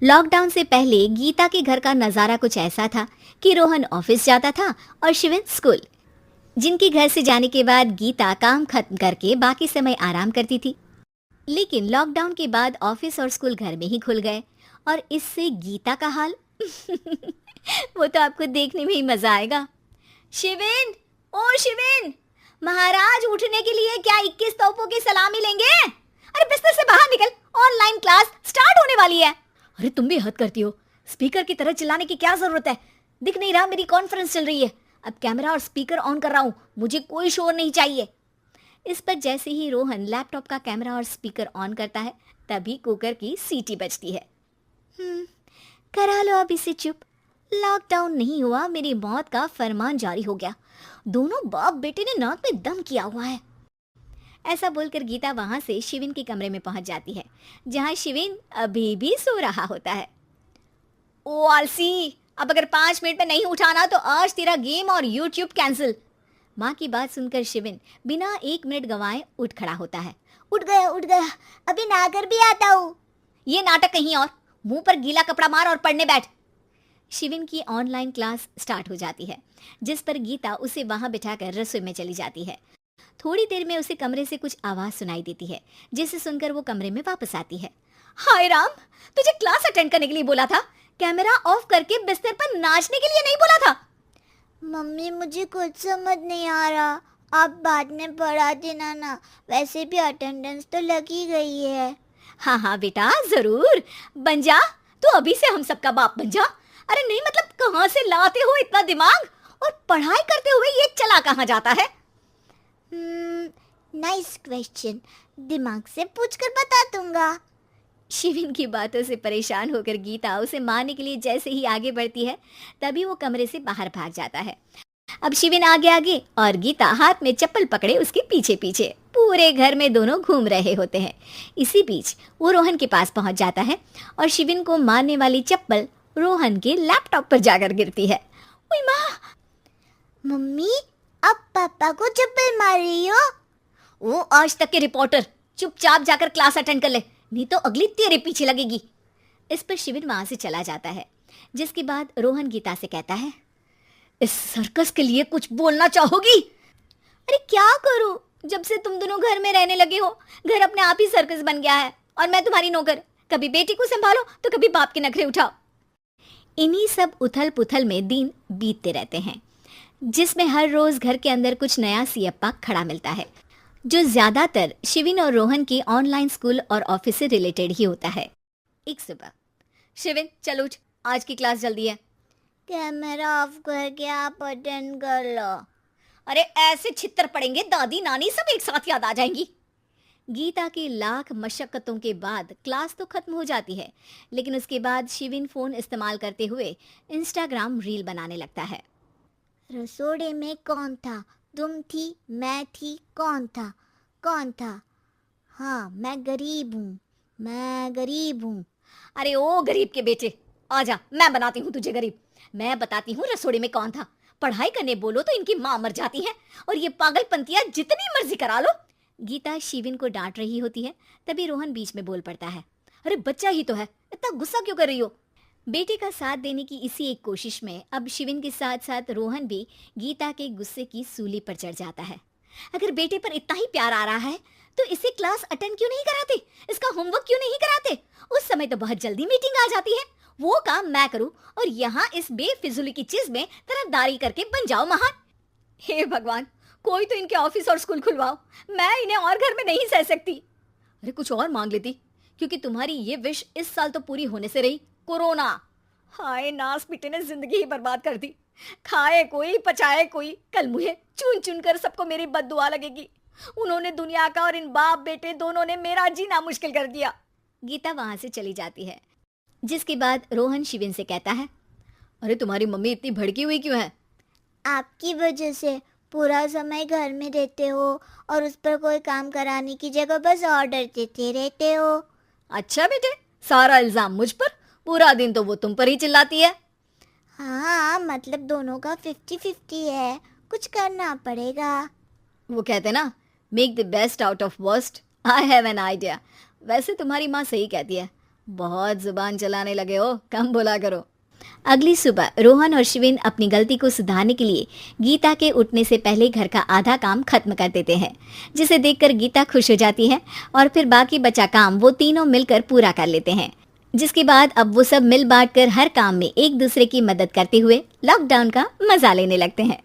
Lockdown से पहले गीता के घर का नज़ारा कुछ ऐसा था कि रोहन ऑफिस जाता था और शिविन स्कूल। जिनके घर से जाने के बाद गीता काम खत्म करके बाकी समय आराम करती थी। लेकिन लॉकडाउन के बाद ऑफिस और स्कूल घर में ही खुल गए और इससे गीता का हाल वो तो आपको देखने में ही मजा आएगा। शिविन, ओ शिविन, महाराज उठने के लिए क्या 21 तोपों की सलामी लेंगे? अरे बिस्तर से बाहर निकल, ऑनलाइन क्लास स्टार्ट होने वाली है। अरे तुम भी हद करती हो, स्पीकर की तरह चिल्लाने की क्या जरूरत है? दिख नहीं रहा मेरी कॉन्फ्रेंस चल रही है। अब कैमरा और स्पीकर ऑन कर रहा हूँ, मुझे कोई शोर नहीं चाहिए। इस पर जैसे ही रोहन लैपटॉप का कैमरा और स्पीकर ऑन करता है तभी कुकर की सीटी बजती है। करा लो अब इसे चुप। लॉकडाउन नहीं हुआ, मेरी मौत का फरमान जारी हो गया। दोनों बाप बेटे ने नाक में दम किया हुआ है। ऐसा बोलकर गीता वहां से शिविन के कमरे में पहुंच जाती है, जहां शिविन अभी भी सो रहा होता है। ओ आलसी, अब अगर 5 मिनट में नहीं उठाना तो आज तेरा गेम और यूट्यूब कैंसिल। माँ की बात सुनकर शिविन बिना 1 मिनट गंवाए उठ खड़ा होता है। उठ गया, अभी नहाकर भी आता हूँ। ये नाटक कहीं और, मुंह पर गीला कपड़ा मार और पढ़ने बैठ। शिविन की ऑनलाइन क्लास स्टार्ट हो जाती है, जिस पर गीता उसे वहां बिठाकर रसोई में चली जाती है। थोड़ी देर में उसे कमरे से कुछ आवाज सुनाई देती है, जिसे सुनकर वो कमरे में वापस आती है। हाय राम, तुझे क्लास अटेंड करने के लिए बोला था, कैमरा ऑफ करके बिस्तर पर नाचने के लिए नहीं बोला था। मम्मी मुझे कुछ समझ नहीं आ रहा, आप बाद में पढ़ा देना ना, वैसे भी अटेंडेंस तो लगी गई है। हाँ हाँ बेटा, जरूर बन जा, तू अभी से हम सबका बाप बन जा। अरे नहीं मतलब कहाँ से लाते हो इतना दिमाग, और पढ़ाई करते हुए ये चला कहाँ जाता है? नाइस क्वेश्चन, दिमाग से पूछकर बता दूंगा। शिविन की बातों से परेशान होकर गीता उसे मारने के लिए जैसे ही आगे बढ़ती है तभी वो कमरे से बाहर भाग जाता है। अब शिविन आगे आगे और गीता हाथ में चप्पल पकड़े उसके पीछे पीछे पूरे घर में दोनों घूम रहे होते हैं। इसी बीच वो रोहन के पास पहुंच जाता है और शिविन को मारने वाली चप्पल रोहन के लैपटॉप पर जाकर गिरती है। ओए माँ! मम्मी, अब पापा को चप्पल मार रही हो? वो आज तक के रिपोर्टर, चुपचाप जाकर क्लास अटेंड कर ले, नहीं तो अगली तेरे पीछे लगेगी। इस पर शिविन वहां से चला जाता है, जिसके बाद रोहन गीता से कहता है, इस सर्कस के लिए कुछ बोलना चाहोगी? अरे क्या करूं, जब से तुम दोनों घर में रहने लगे हो, घर अपने आप ही सर्कस बन गया है और मैं तुम्हारी नौकर। कभी बेटी को संभालो तो कभी बाप के नखरे उठाओ। इन्हीं सब उथल पुथल में दिन बीतते रहते हैं, जिसमें हर रोज घर के अंदर कुछ नया सियप्पा खड़ा मिलता है, जो ज्यादातर शिविन और रोहन की ऑनलाइन स्कूल और ऑफिस से रिलेटेड ही होता है। एक सुबह, शिविन चल उठ, आज की क्लास जल्दी है। कैमरा ऑफ करके आप अटेंड कर लो। अरे ऐसे छित्तर पड़ेंगे, दादी नानी सब एक साथ याद आ जाएंगी। गीता की लाख मशक्कतों के बाद क्लास तो खत्म हो जाती है, लेकिन उसके बाद शिविन फोन इस्तेमाल करते हुए इंस्टाग्राम रील बनाने लगता है। रसोड़े में कौन था? तुम थी, मैं थी, कौन था? कौन था? हाँ, मैं गरीब हूँ। अरे ओ गरीब के बेटे, आजा, मैं बनाती हूँ तुझे गरीब। मैं बताती हूँ रसोड़े में कौन था। पढ़ाई करने बोलो तो इनकी माँ मर जाती है, और ये पागलपंतियाँ जितनी मर्जी करा लो। गीता शिविन को डांट रही होती है, तभी रोहन बीच में बोल पड़ता है। अरे बच्चा ही तो है, इतना गुस्सा क्यों कर रही हो? बेटे का साथ देने की इसी एक कोशिश में अब शिविन के साथ साथ रोहन भी गीता के गुस्से की सूली पर चढ़ जाता है। अगर बेटे पर इतना ही प्यार आ रहा है तो इसे क्लास अटेंड क्यों नहीं कराते, इसका होमवर्क क्यों नहीं कराते? उस समय तो बहुत जल्दी मीटिंग आ जाती है, वो काम मैं करूं और यहाँ इस बेफिजुली की चीज में तरफदारी करके बन जाओ महान। हे भगवान, कोई तो इनके ऑफिस और स्कूल खुलवाओ, मैं इन्हें और घर में नहीं सह सकती। अरे कुछ और मांग लेती, क्योंकि तुम्हारी ये विश इस साल तो पूरी होने से रही, कोरोना। हाय नास पिटे ने जिंदगी ही बर्बाद कर दी। खाए कोई पचाए कोई, कल मुझे चुन चुन कर सबको मेरी बद्दुआ लगेगी। उन्होंने दुनिया का और इन बाप बेटे दोनों ने मेरा जीना मुश्किल कर दिया। गीता वहां से चली जाती है, जिसके बाद रोहन शिविन से कहता है, अरे तुम्हारी मम्मी इतनी भड़की हुई क्यों है? आपकी वजह से पूरा समय घर में रहते हो और उस पर कोई काम कराने की जगह बस ऑर्डर देते रहते हो। अच्छा बेटे, सारा इल्जाम मुझ पर, पूरा दिन तो वो तुम पर ही चिल्लाती है। हाँ, मतलब दोनों का 50-50 है, कुछ करना पड़ेगा। वो कहते ना, make the best out of worst. I have an idea. वैसे तुम्हारी माँ सही कहती है, बहुत जुबान चलाने लगे हो, कम बोला करो। अगली सुबह रोहन और शिविन अपनी गलती को सुधारने के लिए गीता के उठने से पहले घर का आधा काम खत्म कर देते हैं, जिसे देखकर गीता खुश हो जाती है और फिर बाकी बचा काम वो तीनों मिलकर पूरा कर लेते हैं। जिसके बाद अब वो सब मिल बांट कर हर काम में एक दूसरे की मदद करते हुए लॉकडाउन का मजा लेने लगते हैं।